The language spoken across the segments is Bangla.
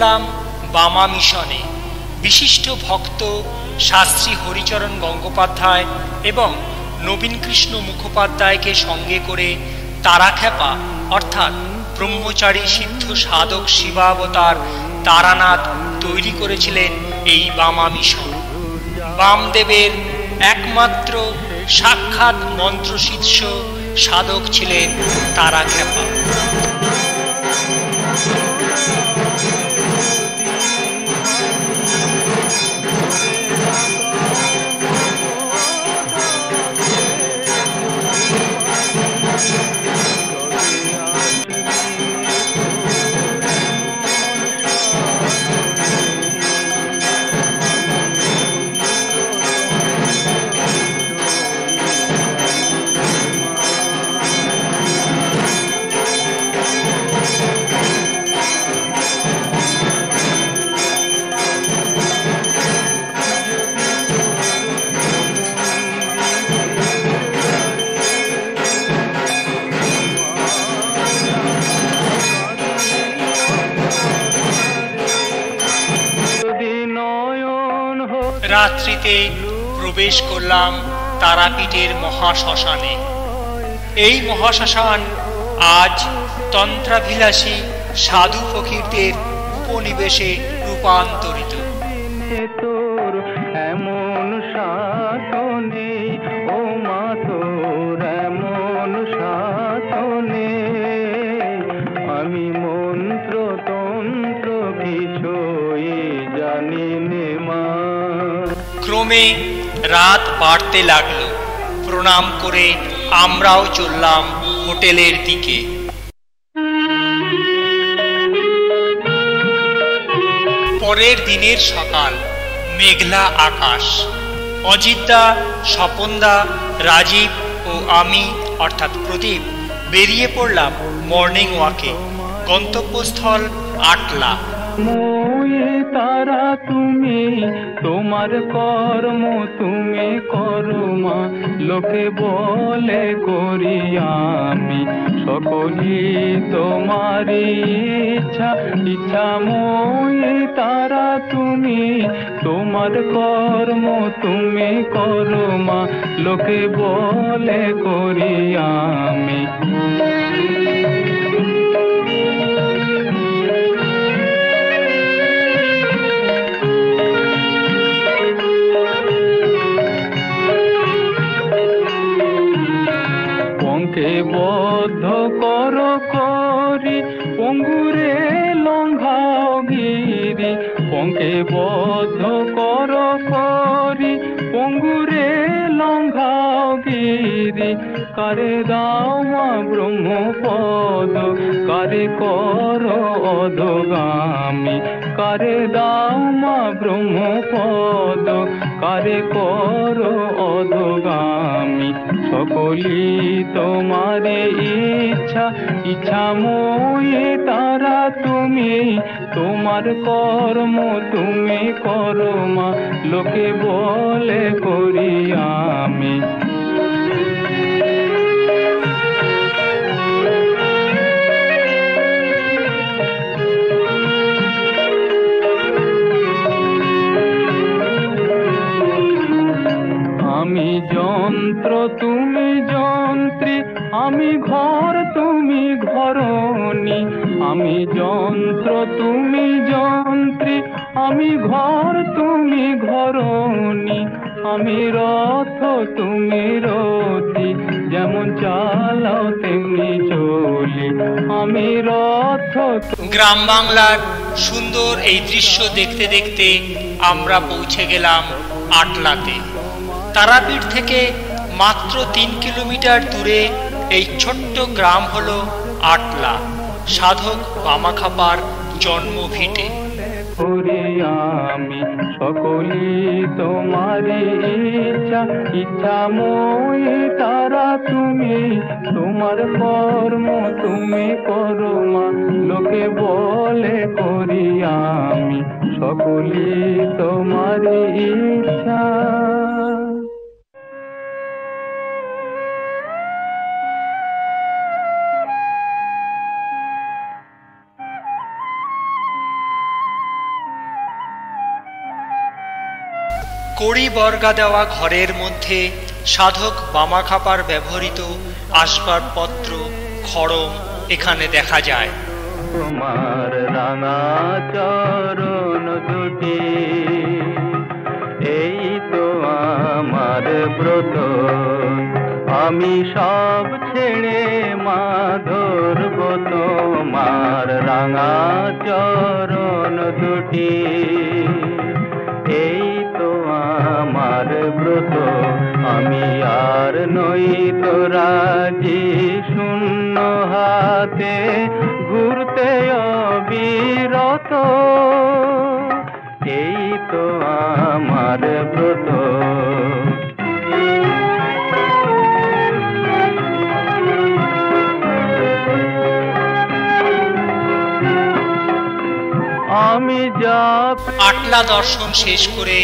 করলাম বামা মিশনে বিশিষ্ট ভক্ত শাস্ত্রী হরিচরণ গঙ্গোপাধ্যায় এবং নবীন কৃষ্ণ মুখোপাধ্যায়কে সঙ্গে করে তারাখ্যাপা অর্থাৎ ব্রহ্মচারী সিদ্ধ সাধক শিবাবতার তারানাথ তৈরি করেছিলেন এই বামা মিশন। বামদেবের একমাত্র সাক্ষাৎ মন্ত্রশিষ্য সাধক ছিলেন তারাখ্যাপা। রাত্রিতে প্রবেশ করলাম তারাপীঠের মহাশ্মশানে। এই মহাশ্মশান আজ তন্ত্রাভিলাষী সাধু ফকিরদের উপনিবেশে রূপান্তরিত। তোর এমন সাধনে ও মা, তোর এমন সাধনে আমি মন্ত্র তন্ত্র কিছুই জানি নে মা। ক্রমে রাত বাড়তে লাগলো। প্রণাম করে আমরাও চললাম হোটেলের দিকে। পরের দিনের সকাল, মেঘলা আকাশ। অজিতদা, স্বপনদা, রাজীব ও আমি অর্থাৎ প্রদীপ বেরিয়ে পড়লাম মর্নিং ওয়াকে। গন্তব্যস্থল আটলা। মোয়ে তারা তুমি, তোমার কর্ম তুমি করো মা, লোকে বলে করি আমি সকলই তোমার ইচ্ছা ইচ্ছা। মোয়ে তারা তুমি, তোমার কর্ম তুমি করো মা, লোকে বলে করি আমি। বদ্ধ কর করি পঙ্গুরে লঙ্ঘাও গিরি, পঙ্কে বদ্ধ কর করি পঙ্গুরে লঙ্ঘাও গিরি। কারে দাও মা ব্রহ্মপদ, কারে কর অধগামী, কারে দাও মা ব্রহ্মপদ, কারে কর অধগামী। সকলি তোমার ইচ্ছা ইচ্ছা। মোয়ে তারা তুমি, তোমার কর্ম তুমি করো মা, লোকে বলে করি আমি। আমি যন্ত্র তুমি যন্ত্রী, আমি ঘর তুমি ঘরণী। আমি যন্ত্র তুমি যন্ত্রী, আমি ঘর তুমি ঘরণী। আমি রথ তুমি রথী, যেমন চালাও তেমনি চলি। আমি রথ। গ্রাম বাংলার সুন্দর এই দৃশ্য দেখতে দেখতে আমরা পৌঁছে গেলাম আটলাতে। তারাপীঠ থেকে মাত্র 3 কিলোমিটার দূরে এই ছোট্ট গ্রাম হলো আটলা, সাধক বামাখ্যাপার জন্মভিটে। আমি সকলি তোমার ইচ্ছা ইচ্ছা। মোয়ে তারা তুমি, তোমার কর্ম তুমি করো মা, লোকে বলে করি আমি সকলি তোমার ইচ্ছা। কড়ি বর্গা দেওয়া ঘরের মধ্যে সাধক বামা খাপার ব্যবহৃত আসবাবপত্র, খড়ম এখানে দেখা যায়। তোমার রাঙা চরণ দুটি, এই তো আমার ব্রত, আমি সব ছেড়ে মা ধরব তোমার রাঙা চরণ দুটি, এই তো আমার ব্রত, আমি আর নই তো রাজি শূন্য হাতে ঘুরতে অবিরত, এই তো আমার ব্রত। আমি যা আটলা দর্শন শেষ করে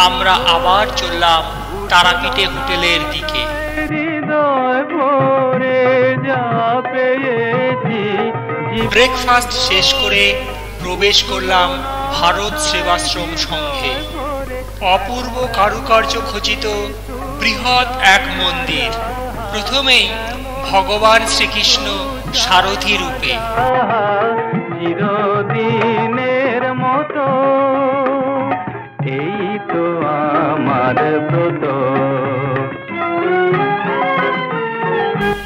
আমরা আবার চললাম তারাপীঠে হোটেলের দিকে। হৃদয় ভরে যা পেয়েছি, ব্রেকফাস্ট শেষ করে প্রবেশ করলাম ভারত সেবাশ্রম সংঘে। অপূর্ব কারুকার্য খচিত বৃহৎ এক মন্দির। প্রথমেই ভগবান শ্রীকৃষ্ণ সারথী রূপে, চিরদিনের মতো, এই তো আমার ব্রত।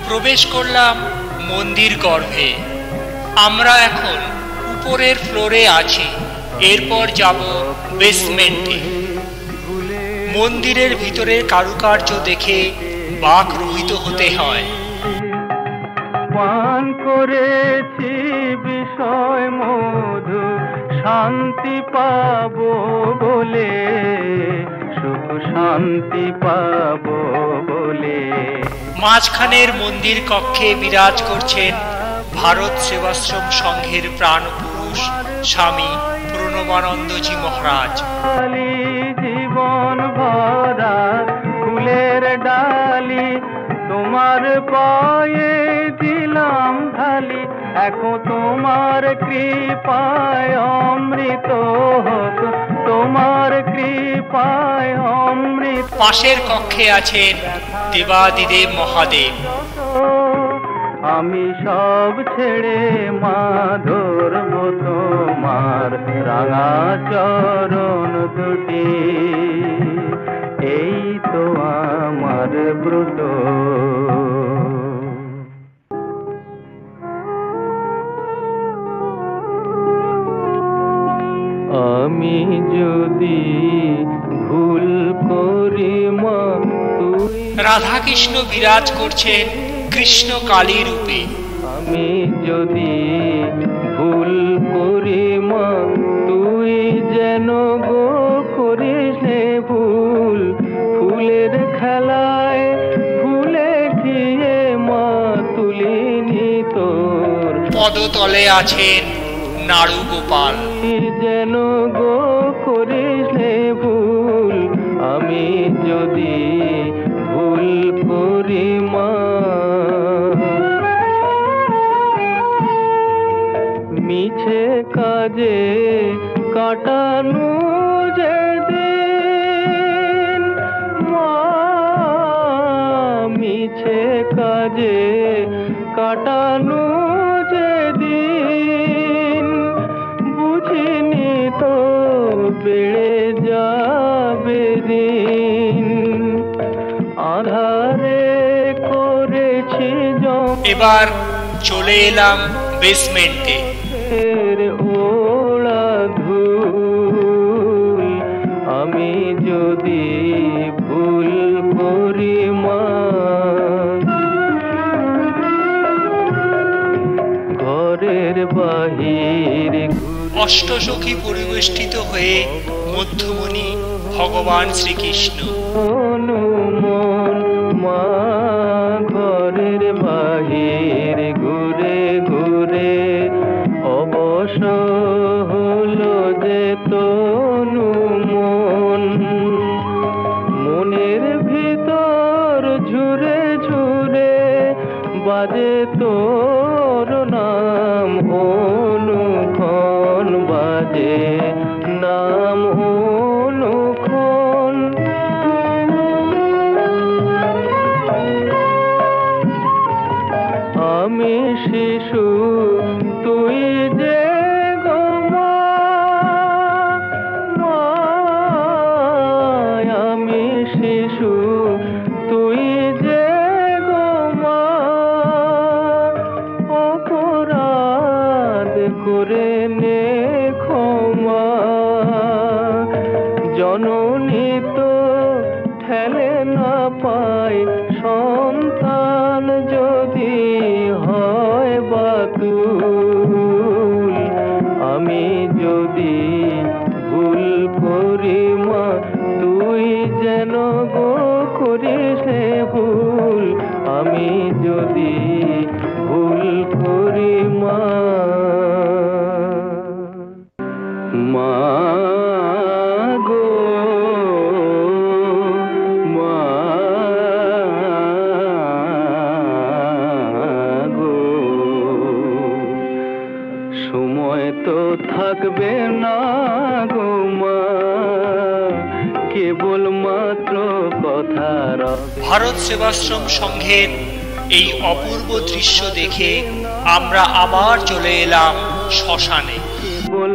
প্রবেশ করলাম মন্দির গর্ভে। আমরা এখন উপরের ফ্লোরে আছি, এরপর যাব বেসমেন্টে। মন্দিরের ভিতরের কারুকার্য দেখে বাক রহিত হতে হয়। পান করেছি বিষয় মধু, শান্তি পাবো বলে, সুখ শান্তি পাবো বলে। মাঝখানের মন্দির কক্ষে বিরাজ করছেন ভারত সেবাশ্রম সংঘের প্রাণ পুরুষ স্বামী প্রণবানন্দজি মহারাজ। জীবন ভরা ফুলের ডালি, তোমার পায়ে দিলাম ঢালি, এখন তোমার কৃপায় অমৃত হোক, তোমার কৃপায় অমৃত। পাশের কক্ষে আছেন দেবাদিদেব মহাদেব। আমি সব ছেড়ে মা ধরব তোমার রাঙা চরণ দুটি, এই তো আমার ব্রত। আমি যদি ভুল করি মা, তুই। রাধাকৃষ্ণ বিরাজ করছেন কৃষ্ণ কালী রূপে। আমি যদি ভুল করি মা, তুই যেন গো করিস ভুল, ফুলের খেলায় ফুলে গিয়ে মা তুলিনি তোর। পদতলে আছেন নাড়ু গোপাল। যেন গো করিস ভুল, আমি যদি ভুল করি মা, মিছে কাজে কাটানো যে দিন মা, মিছে কাজে কাটানো যে দিন, বুঝিনি তো বেড়ে যাবে দিন, আধারে করেছি এবার চলে এলাম বেসমেন্টে। ওড়া ধুল, আমি যদি ভুল করি মা, ঘরের বাহির অষ্টসখী পরিবেষ্টিত হয়ে মধ্যমণি ভগবান শ্রীকৃষ্ণ। মন মা, ঘরের বাহির ঘুরে ঘুরে অবশ হলো যে তনু মন, মনের ভিতর ঝুরে ঝুরে বাজে তোর নাম, অনুক্ষণ বাজে নাম অনুক্ষণ, ভুল করি মা, তুই যেন গো করিস রে ভুল, আমি যদি ভুল করি মা। মা গো মা গো, সময় তো থাকবে না গো মা, কেবল মাত্র কথা রবে। ভারত সেবাশ্রম সংঘের এই অপূর্ব দৃশ্য দেখে আমরা আবার চলে এলাম শ্মশানে। কেবল